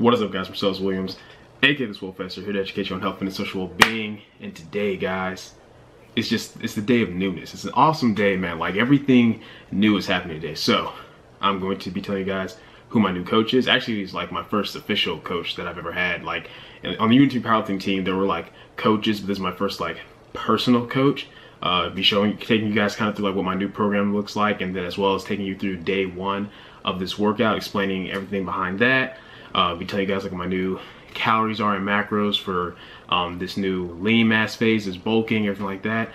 What is up, guys? Marcellus Williams, aka TheSwolefessor, here to educate you on health, fitness, social well-being. And today, guys, it's the day of newness. It's an awesome day, man. Like, everything new is happening today. So I'm going to be telling you guys who my new coach is. Actually, he's like my first official coach that I've ever had. Like, on the Unity powerlifting team, there were like coaches, but this is my first like personal coach. Taking you guys kind of through like what my new program looks like, and then as well as taking you through day one of this workout, explaining everything behind that. Be telling you guys like what my new calories are and macros for this new lean mass phase, this bulking, everything like that.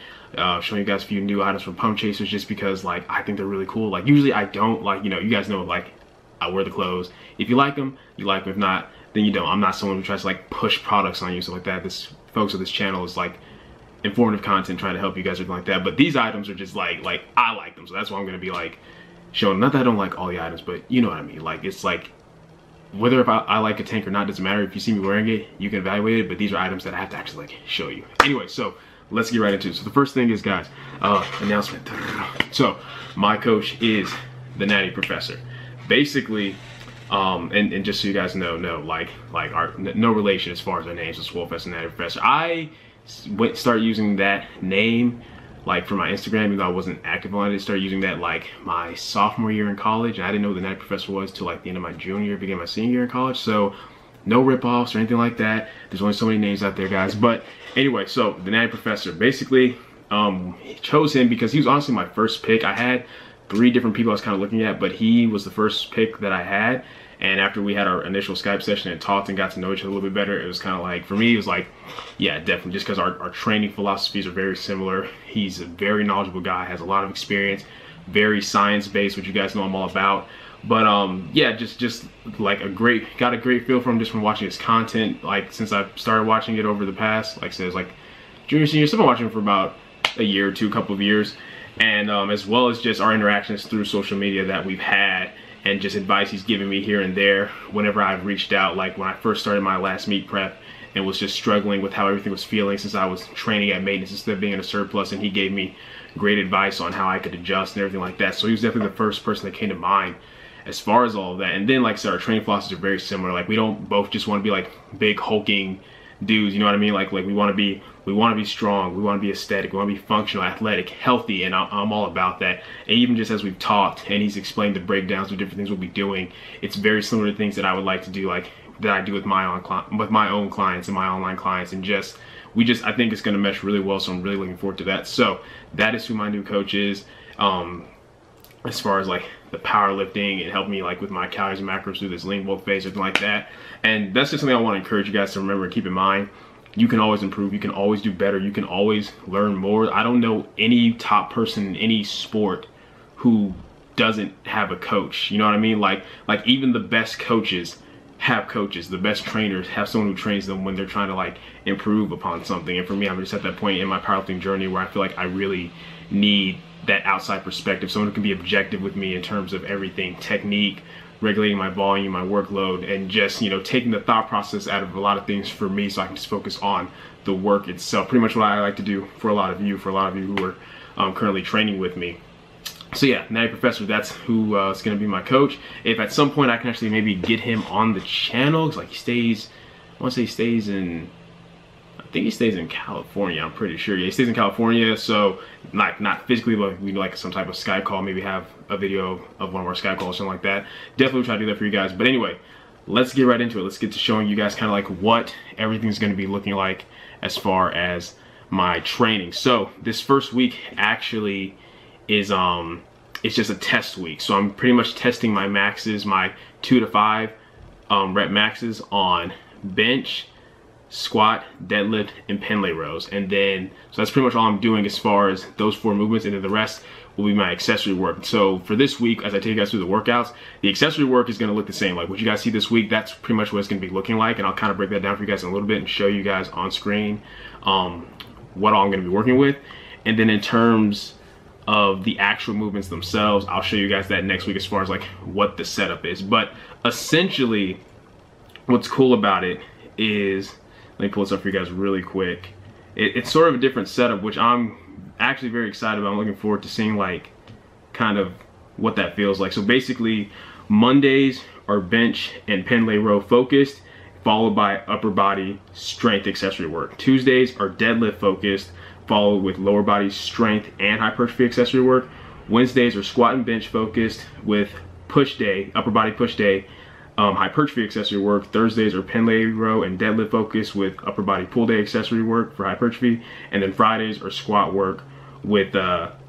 Showing you guys a few new items from Pump Chasers, just because like I think they're really cool. Like, usually I don't, like, you know, you guys know, like, I wear the clothes. If you like them, you like them. If not, then you don't. I'm not someone who tries to like push products on you, stuff like that. This folks of this channel is like informative content, trying to help you guys, everything like that. But these items are just like I like them, so that's why I'm gonna be like showing. Not that I don't like all the items, but you know what I mean. Like, it's like, whether if I like a tank or not doesn't matter. If you see me wearing it, you can evaluate it, but these are items that I have to actually like show you. Anyway, so let's get right into it. So the first thing is, guys, announcement. So my coach is TheNattyProfessor. Basically, and just so you guys know, no relation as far as our names, TheSwolefessor and TheNattyProfessor. I started using that name like for my Instagram, even though I wasn't active on it. Started using that like my sophomore year in college, and I didn't know what the TheNattyProfessor was till like the end of my junior year, beginning of my senior year in college. So no rip-offs or anything like that. There's only so many names out there, guys. But anyway, so TheNattyProfessor, basically, chose him because he was honestly my first pick. I had 3 different people I was kind of looking at, but he was the first pick that I had. And after we had our initial Skype session and talked and got to know each other a little bit better, it was kind of like, for me, it was like, yeah, definitely, just because our training philosophies are very similar. He's a very knowledgeable guy, has a lot of experience, very science-based, which you guys know I'm all about. But yeah, just like got a great feel from him just from watching his content. Like, since I started watching it over the past, like I said, it's like junior, senior, so I've been watching him for about a year or two, couple of years. And as well as just our interactions through social media that we've had, and just advice he's given me here and there whenever I've reached out. Like when I first started my last meet prep and was just struggling with how everything was feeling, since I was training at maintenance instead of being in a surplus, and he gave me great advice on how I could adjust and everything like that. So he was definitely the first person that came to mind as far as all of that. And then, like I said, our training philosophies are very similar. Like, we don't both just want to be like big hulking dudes, you know what I mean? Like we want to be strong, we want to be aesthetic, we want to be functional, athletic, healthy, and I'm all about that. And even just as we've talked and he's explained the breakdowns of different things we'll be doing, it's very similar to things that I would like to do, like that I do with my own clients and my online clients. And I think it's going to mesh really well, so I'm really looking forward to that. So that is who my new coach is. As far as like the powerlifting and help me like with my calories and macros through this lean bulk phase, something like that. And that's just something I want to encourage you guys to remember and keep in mind. You can always improve, you can always do better, you can always learn more. I don't know any top person in any sport who doesn't have a coach, you know what I mean? Like even the best coaches have coaches. The best trainers have someone who trains them when they're trying to like improve upon something. And for me, I'm just at that point in my powerlifting journey where I feel like I really need that outside perspective, someone who can be objective with me in terms of everything, technique, regulating my volume, my workload, and just, you know, taking the thought process out of a lot of things for me, so I can just focus on the work itself. Pretty much what I like to do for a lot of you who are currently training with me. So yeah, TheNattyProfessor, that's who is going to be my coach. If at some point I can actually maybe get him on the channel, because like I want to say he stays in, I think he stays in California, I'm pretty sure. Yeah, he stays in California, so like not physically, but we do like some type of Skype call, maybe have a video of one of our Skype calls or something like that. Definitely try to do that for you guys. But anyway, let's get right into it. Let's get to showing you guys kind of like what everything's going to be looking like as far as my training. So this first week actually is it's just a test week. So I'm pretty much testing my maxes, my 2 to 5 rep maxes on bench, squat, deadlift, and pen lay rows. And then, so that's pretty much all I'm doing as far as those 4 movements, and then the rest will be my accessory work. So for this week, as I take you guys through the workouts, the accessory work is going to look the same. Like what you guys see this week, that's pretty much what it's going to be looking like. And I'll kind of break that down for you guys in a little bit and show you guys on screen what all I'm going to be working with. And then in terms of the actual movements themselves, I'll show you guys that next week as far as like what the setup is. But essentially, what's cool about it is, let me pull this up for you guys really quick. It's sort of a different setup, which I'm actually very excited about. I'm looking forward to seeing like kind of what that feels like. So basically, Mondays are bench and pen lay row focused, followed by upper body strength accessory work. Tuesdays are deadlift focused, followed with lower body strength and hypertrophy accessory work. Wednesdays are squat and bench focused with push day, upper body push day, hypertrophy accessory work. Thursdays are pen lay row and deadlift focus with upper body pull day accessory work for hypertrophy. And then Fridays are squat work with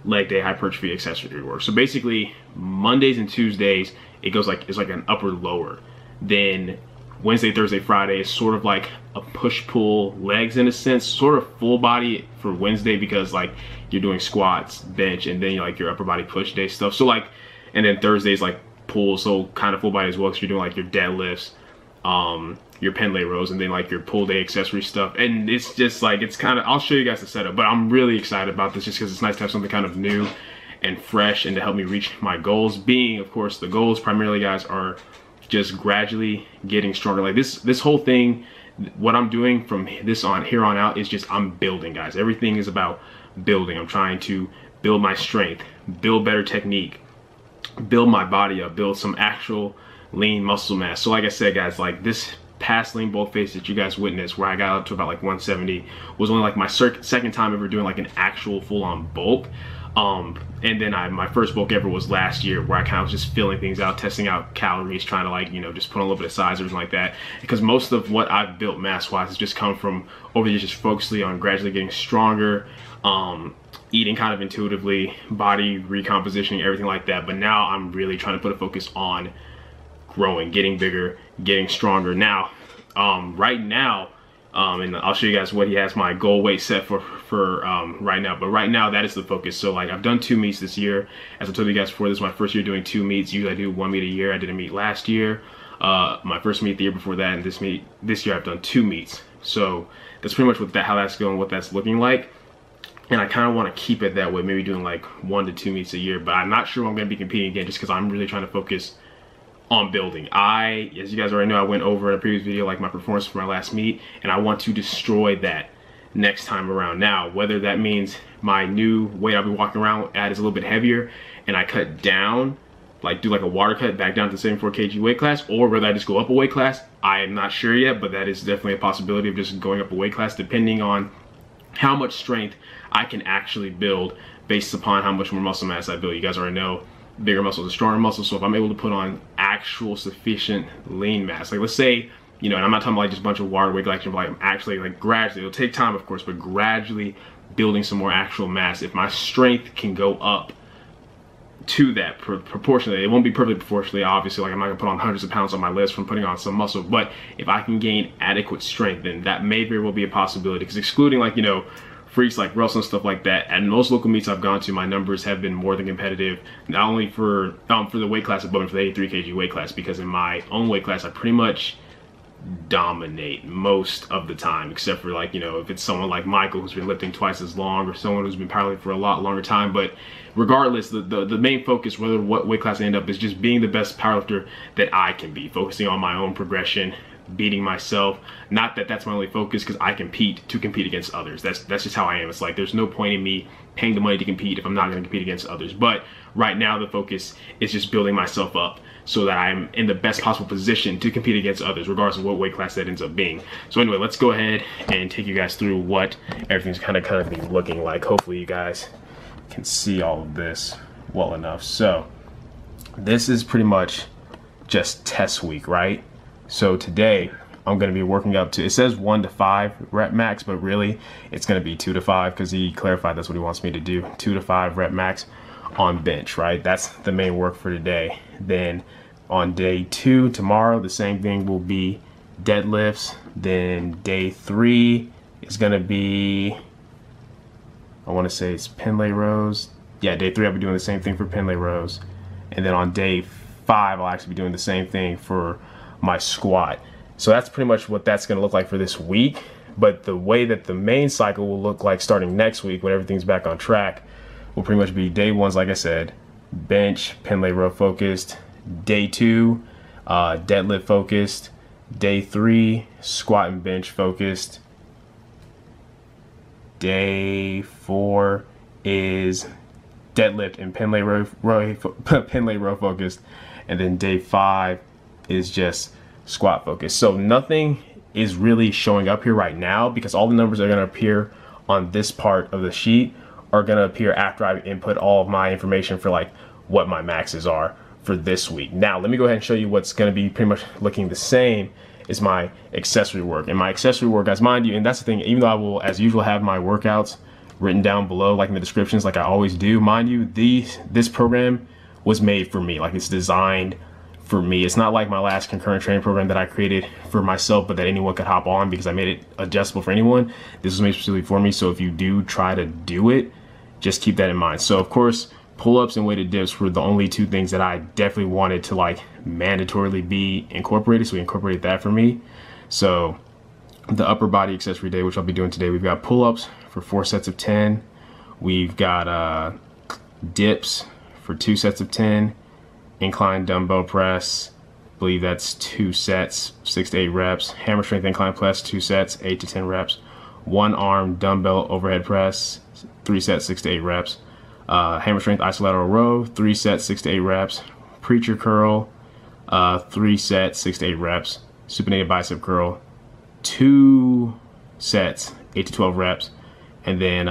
leg day hypertrophy accessory work. So basically Mondays and Tuesdays, it goes like, it's like an upper lower. Then Wednesday, Thursday, Friday is sort of like a push-pull legs in a sense, sort of full body for Wednesday because like you're doing squats, bench, and then like your upper body push day stuff. So like, and then Thursday's like pull, so kind of full body as well because you're doing like your deadlifts, your pen lay rows, and then like your pull day accessory stuff. And it's just like, it's kind of, I'll show you guys the setup, but I'm really excited about this just because it's nice to have something kind of new and fresh and to help me reach my goals. Being, of course, the goals primarily, guys, are just gradually getting stronger. Like this whole thing, what I'm doing from this on here on out is just, I'm building, guys. Everything is about building. I'm trying to build my strength, build better technique, build my body up, build some actual lean muscle mass. So like I said, guys, like this past lean bulk phase that you guys witnessed where I got up to about like 170 was only like my second time ever doing like an actual full-on bulk. And then my first bulk ever was last year where I kind of was just filling things out, testing out calories, trying to like, you know, just put on a little bit of size or something like that. Because most of what I've built mass-wise has just come from over the years just focusing on gradually getting stronger, eating kind of intuitively, body recompositioning, everything like that. But now I'm really trying to put a focus on growing, getting bigger, getting stronger. Now, right now, and I'll show you guys what he has my goal weight set for right now. But right now, that is the focus. So like I've done 2 meets this year. As I told you guys before, this is my first year doing 2 meets. Usually I do 1 meet a year. I did a meet last year, my first meet the year before that, and this year I've done 2 meets. So that's pretty much how that's going, what that's looking like. And I kind of want to keep it that way, maybe doing like 1 to 2 meets a year. But I'm not sure I'm going to be competing again just because I'm really trying to focus on building. As you guys already know, I went over in a previous video like my performance for my last meet, and I want to destroy that next time around. Now, whether that means my new weight I'll be walking around at is a little bit heavier and I cut down, like do like a water cut back down to the 74 kg weight class, or whether I just go up a weight class, I am not sure yet, but that is definitely a possibility of just going up a weight class depending on how much strength I can actually build based upon how much more muscle mass I build. You guys already know bigger muscles are stronger muscles. So if I'm able to put on actual sufficient lean mass, like let's say, you know, and I'm not talking about like just a bunch of water weight collection, but like I'm actually like gradually, it'll take time of course, but gradually building some more actual mass. If my strength can go up to that proportionally, it won't be perfectly proportionally, obviously, like I'm not gonna put on hundreds of pounds on my list from putting on some muscle, but if I can gain adequate strength, then that may very well be a possibility. Because excluding like, you know, freaks like Russell and stuff like that, at most local meets I've gone to, my numbers have been more than competitive, not only for the weight class above me, for the 83 kg weight class, because in my own weight class I pretty much dominate most of the time, except for like, you know, if it's someone like Michael who's been lifting twice as long, or someone who's been powerlifting for a lot longer time. But regardless, the main focus, whether what weight class I end up, is just being the best powerlifter that I can be, focusing on my own progression, beating myself. Not that that's my only focus, because I compete to compete against others. That's just how I am. It's like there's no point in me paying the money to compete if I'm not going to compete against others. But right now the focus is just building myself up so that I'm in the best possible position to compete against others, regardless of what weight class that ends up being. So anyway, let's go ahead and take you guys through what everything's kind of be looking like. Hopefully you guys can see all of this well enough. So this is pretty much just test week, right? So today I'm going to be working up to, it says 1 to 5 rep max, but really it's going to be 2 to 5 because he clarified that's what he wants me to do. 2 to 5 rep max on bench, right? That's the main work for today. Then on day 2, tomorrow, the same thing will be deadlifts. Then day 3 is going to be, I want to say it's pen lay rows. Yeah, day 3 I'll be doing the same thing for pen lay rows. And then on day 5 I'll actually be doing the same thing for my squat. So that's pretty much what that's going to look like for this week. But the way that the main cycle will look like starting next week, when everything's back on track, will pretty much be day 1's, like I said, bench, pen lay row focused. Day 2, deadlift focused. Day 3, squat and bench focused. Day 4 is deadlift and pen lay row focused. And then day 5, is just squat focus. So nothing is really showing up here right now because all the numbers that are going to appear on this part of the sheet are going to appear after I input all of my information for like what my maxes are for this week. Now let me go ahead and show you what's going to be pretty much looking the same is my accessory work. And my accessory work, guys, mind you, and that's the thing, even though I will as usual have my workouts written down below like in the descriptions like I always do, mind you, this program was made for me. Like, it's designed for me. It's not like my last concurrent training program that I created for myself but that anyone could hop on because I made it adjustable for anyone. This was made specifically for me, so if you do try to do it, just keep that in mind. So of course, pull-ups and weighted dips were the only two things that I definitely wanted to like mandatorily be incorporated, so we incorporated that for me. So the upper body accessory day, which I'll be doing today, we've got pull-ups for 4 sets of 10. We've got dips for 2 sets of 10. Incline dumbbell press, I believe that's 2 sets, 6 to 8 reps. Hammer strength incline press, 2 sets, 8 to 10 reps. 1 arm dumbbell overhead press, 3 sets, 6 to 8 reps. Hammer strength Iso-Lateral row, 3 sets, 6 to 8 reps. Preacher curl, 3 sets, 6 to 8 reps. Supinated bicep curl, 2 sets, 8 to 12 reps. And then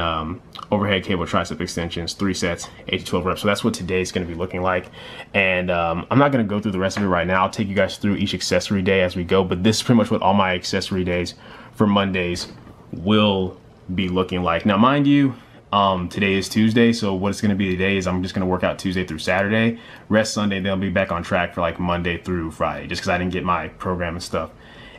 overhead cable tricep extensions, 3 sets, 8 to 12 reps. So that's what today's going to be looking like. And I'm not going to go through the rest of it right now. I'll take you guys through each accessory day as we go. But this is pretty much what all my accessory days for Mondays will be looking like. Now, mind you, today is Tuesday. So what it's going to be today is I'm just going to work out Tuesday through Saturday. Rest Sunday, then I'll be back on track for like Monday through Friday. Just because I didn't get my program and stuff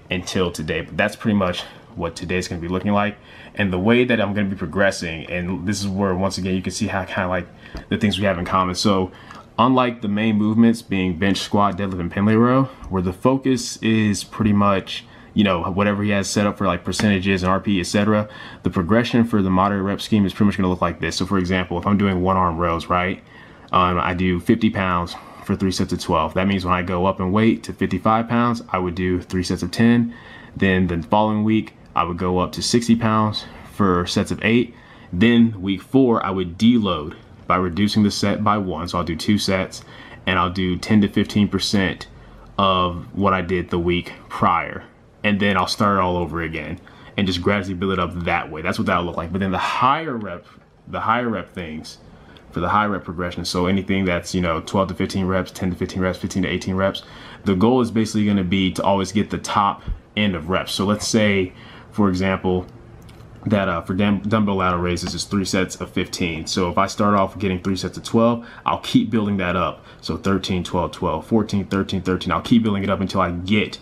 until today. But that's pretty much what today's going to be looking like. And the way that I'm going to be progressing, and this is where once again you can see how kind of like the things we have in common. So unlike the main movements being bench, squat, deadlift, and pendlay row, where the focus is pretty much, you know, whatever he has set up for like percentages and RP, etc., the progression for the moderate rep scheme is pretty much going to look like this. So for example, if I'm doing 1-arm rows, right, I do 50 pounds for 3 sets of 12. That means when I go up in weight to 55 pounds, I would do 3 sets of 10. Then the following week, I would go up to 60 pounds for sets of 8. Then week 4, I would deload by reducing the set by 1. So I'll do 2 sets and I'll do 10 to 15% of what I did the week prior. And then I'll start all over again and just gradually build it up that way. That's what that'll look like. But then the higher rep things for the high rep progression, so anything that's, you know, 12 to 15 reps, 10 to 15 reps, 15 to 18 reps, the goal is basically going to be to always get the top end of reps. So let's say, for example, that for dumbbell lateral raises is 3 sets of 15. So if I start off getting 3 sets of 12, I'll keep building that up. So 13, 12, 12, 14, 13, 13. I'll keep building it up until I get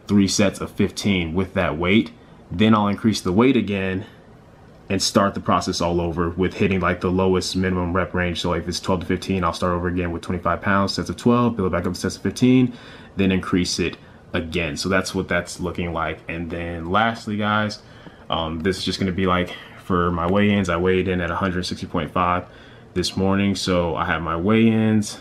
3 sets of 15 with that weight. Then I'll increase the weight again and start the process all over with hitting like the lowest minimum rep range. So like if it's 12 to 15, I'll start over again with 25 pounds, sets of 12, build it back up to sets of 15, then increase it again. So that's what that's looking like. And then lastly, guys, this is just going to be like for my weigh-ins. I weighed in at 160.5 this morning. So I have my weigh-ins,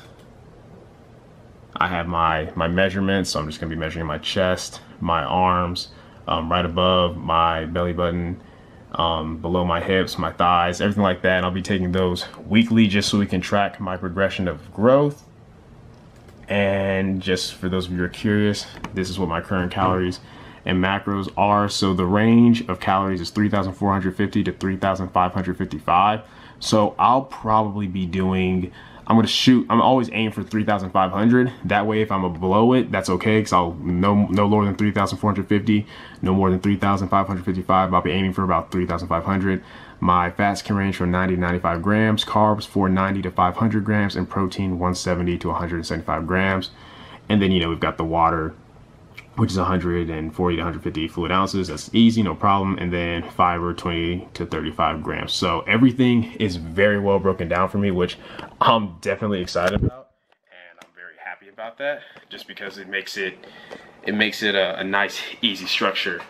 I have my measurements. So I'm just going to be measuring my chest, my arms, right above my belly button, below my hips, my thighs, everything like that. And I'll be taking those weekly just so we can track my progression of growth. And just for those of you who are curious, this is what my current calories and macros are. So the range of calories is 3,450 to 3,555. So I'll probably be doing, I'm always aim for 3,500. That way if I'm below it, that's okay, because I'll no lower than 3,450, no more than 3,555. I'll be aiming for about 3,500. My fats can range from 90 to 95 grams, carbs 490 to 500 grams, and protein 170 to 175 grams. And then, you know, we've got the water, which is 140 to 150 fluid ounces. That's easy, no problem. And then fiber, 20 to 35 grams. So everything is very well broken down for me, which I'm definitely excited about. And I'm very happy about that, just because it makes it a nice, easy structure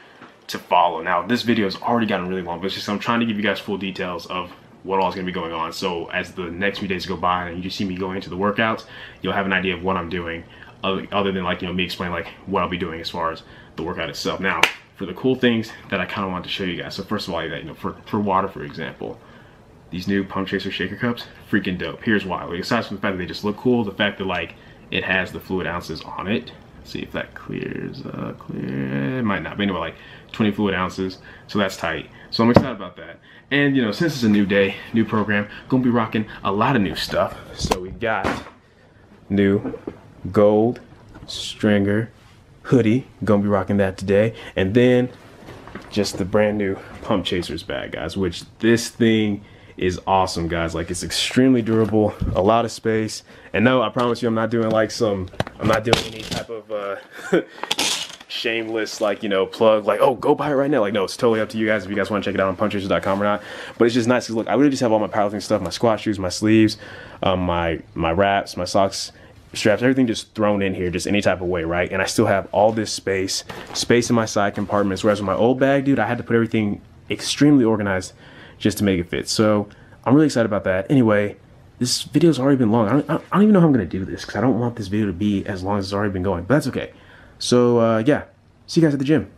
to follow. Now, this video has already gotten really long, but it's just I'm trying to give you guys full details of what all is going to be going on. So as the next few days go by and you just see me going into the workouts, you'll have an idea of what I'm doing, other than like, you know, me explaining like what I'll be doing as far as the workout itself. Now, for the cool things that I kind of want to show you guys. So first of all, you know, for water, for example, these new Pump Chaser shaker cups, freaking dope. Here's why. Like, aside from the fact that they just look cool, the fact that like it has the fluid ounces on it, See if that clears. Clear. It might not, but anyway, like 20 fluid ounces. So that's tight. So I'm excited about that. And you know, since it's a new day, new program, gonna be rocking a lot of new stuff. So we got new gold stringer hoodie. Gonna be rocking that today. And then just the brand new pump chasers bag, guys, which this thing is awesome, guys. Like, it's extremely durable, a lot of space. And no, I promise you, I'm not doing like I'm not doing any type of shameless, like, you know, plug, like, oh, go buy it right now. Like, no, it's totally up to you guys if you guys want to check it out on pumpchasers.com or not. But it's just nice because, look, I really just have all my powerlifting stuff, my squat shoes, my sleeves, my wraps, my socks, straps, everything just thrown in here, just any type of way, right? And I still have all this space in my side compartments, whereas with my old bag, dude, I had to put everything extremely organized just to make it fit. So I'm really excited about that. Anyway, this video's already been long. I don't even know how I'm gonna do this because I don't want this video to be as long as it's already been going, but that's okay. So yeah, see you guys at the gym.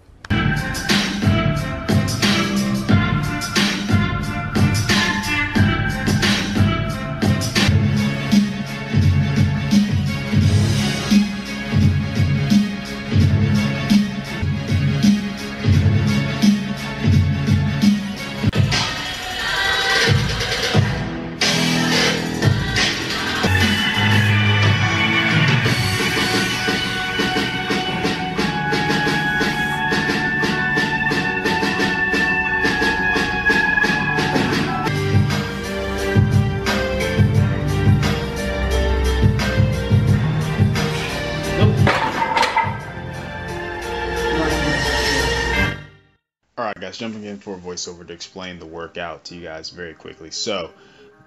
Alright guys, jumping in for a voiceover to explain the workout to you guys very quickly. So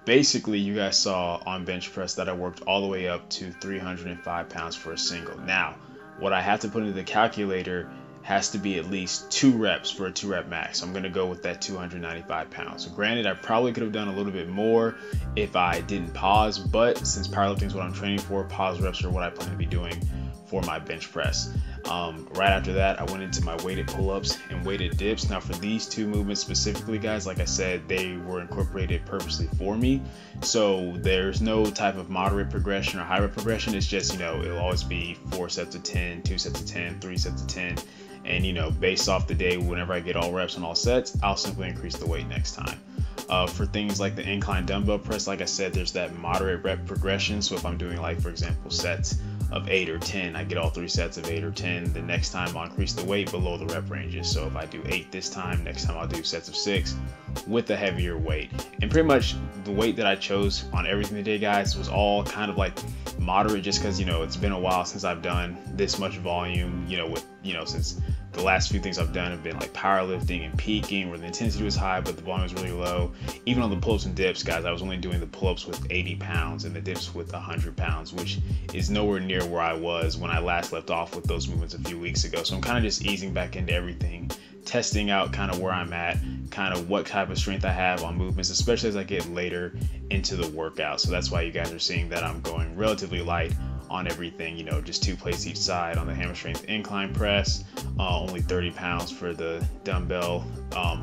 basically you guys saw on bench press that I worked all the way up to 305 pounds for a single. Now, what I have to put into the calculator has to be at least 2 reps for a 2 rep max. So I'm going to go with that 295 pounds. So granted, I probably could have done a little bit more if I didn't pause, but since powerlifting is what I'm training for, pause reps are what I plan to be doing for my bench press. Right after that, I went into my weighted pull-ups and weighted dips. Now for these 2 movements specifically, guys, like I said, they were incorporated purposely for me. So there's no type of moderate progression or high rep progression. It's just, you know, it'll always be 4 sets of 10, 2 sets of 10, 3 sets of 10. And, you know, based off the day, whenever I get all reps on all sets, I'll simply increase the weight next time. For things like the incline dumbbell press, like I said, there's that moderate rep progression. So if I'm doing, like, for example, sets of 8 or 10, I get all 3 sets of 8 or 10. The next time I'll increase the weight below the rep ranges. So if I do 8 this time, next time I'll do sets of 6 with a heavier weight. And pretty much the weight that I chose on everything today, guys, was all kind of like moderate, just because, you know, it's been a while since I've done this much volume, you know, with, you know, since the last few things I've done have been like powerlifting and peaking, where the intensity was high but the volume was really low. Even on the pull-ups and dips, guys, I was only doing the pull-ups with 80 pounds and the dips with 100 pounds, which is nowhere near where I was when I last left off with those movements a few weeks ago. So I'm kind of just easing back into everything, testing out kind of where I'm at, kind of what type of strength I have on movements, especially as I get later into the workout. So that's why you guys are seeing that I'm going relatively light on everything, you know, just 2 plates each side on the hammer strength incline press, only 30 pounds for the dumbbell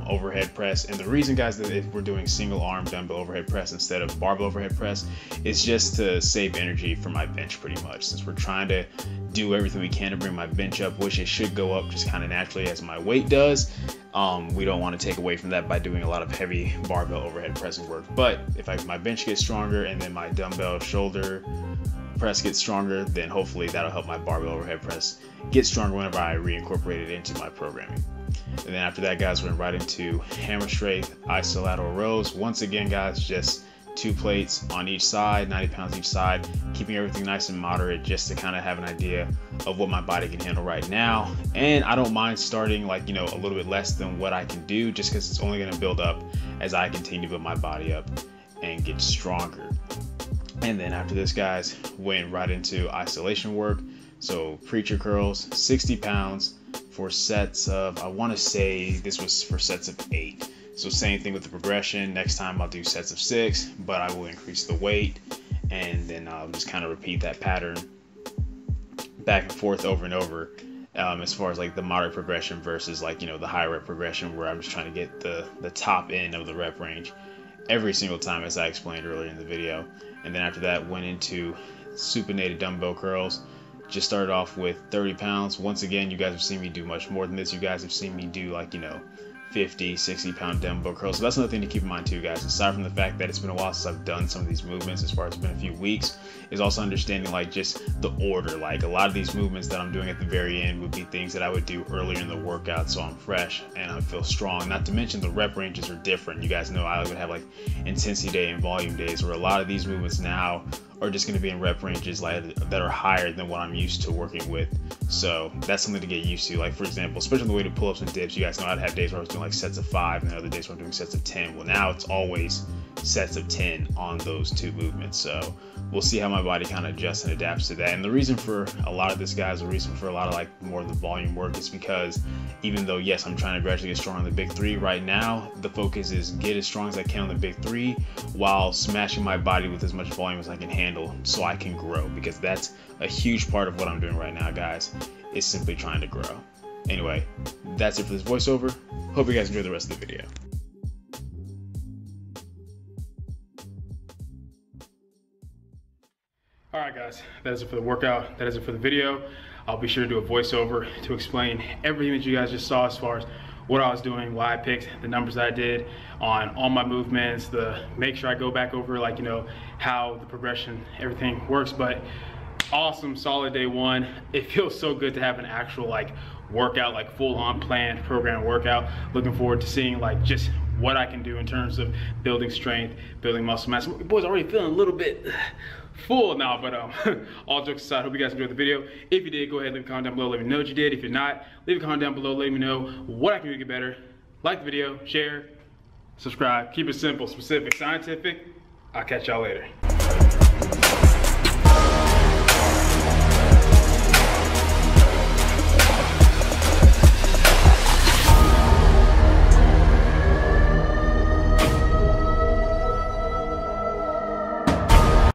overhead press. And the reason, guys, that if we're doing single arm dumbbell overhead press instead of barbell overhead press, is just to save energy for my bench pretty much. Since we're trying to do everything we can to bring my bench up, which it should go up just kind of naturally as my weight does, we don't want to take away from that by doing a lot of heavy barbell overhead pressing work. But if my bench gets stronger and then my dumbbell shoulder press gets stronger, then hopefully that'll help my barbell overhead press get stronger whenever I reincorporate it into my programming. And then after that, guys, we're right into hammer strength iso-lateral rows. Once again, guys, just 2 plates on each side, 90 pounds each side, keeping everything nice and moderate just to kind of have an idea of what my body can handle right now. And I don't mind starting, like, you know, a little bit less than what I can do, just because it's only going to build up as I continue to build my body up and get stronger. And then after this, guys, went right into isolation work. So preacher curls, 60 pounds for sets of, I want to say this was for sets of 8. So same thing with the progression. Next time I'll do sets of 6, but I will increase the weight, and then I'll just kind of repeat that pattern back and forth over and over, as far as like the moderate progression versus, like, you know, the high rep progression, where I'm just trying to get the top end of the rep range every single time, as I explained earlier in the video. And then after that, went into supinated dumbbell curls, Just started off with 30 pounds. Once again, you guys have seen me do much more than this. You guys have seen me do, like, 50, 60 pound dumbbell curls. So that's another thing to keep in mind too, guys. Aside from the fact that it's been a while since I've done some of these movements, as far as it's been a few weeks, is also understanding like just the order. Like a lot of these movements that I'm doing at the very end would be things that I would do earlier in the workout, so I'm fresh and I feel strong. Not to mention the rep ranges are different. You guys know I would have like intensity day and volume days, where a lot of these movements now are just going to be in rep ranges like that are higher than what I'm used to working with. So that's something to get used to. Like for example, especially on the way to pull-ups and dips, you guys know I'd have days where I was doing like sets of 5 and then other days where I'm doing sets of 10. Well, now it's always sets of 10 on those two movements. So we'll see how my body kind of adjusts and adapts to that. And the reason for a lot of this, guys, the reason for a lot of like more of the volume work is because even though, yes, I'm trying to gradually get strong on the big 3 right now, the focus is get as strong as I can on the big 3 while smashing my body with as much volume as I can handle so I can grow, because that's a huge part of what I'm doing right now, guys, is simply trying to grow. Anyway, that's it for this voiceover. Hope you guys enjoy the rest of the video. All right, guys, that is it for the workout. That is it for the video. I'll be sure to do a voiceover to explain everything that you guys just saw as far as what I was doing, why I picked the numbers that I did on all my movements, make sure I go back over like, how the progression, everything works. But awesome, solid day one. It feels so good to have an actual like workout, like full on planned program workout. Looking forward to seeing like just what I can do in terms of building strength, building muscle mass. My boy's already feeling a little bit full now, but all jokes aside, hope you guys enjoyed the video. If you did, go ahead and leave a comment down below, let me know what you did. If you're not, leave a comment down below, let me know what I can do to get better. Like the video, share, subscribe, keep it simple, specific, scientific. I'll catch y'all later.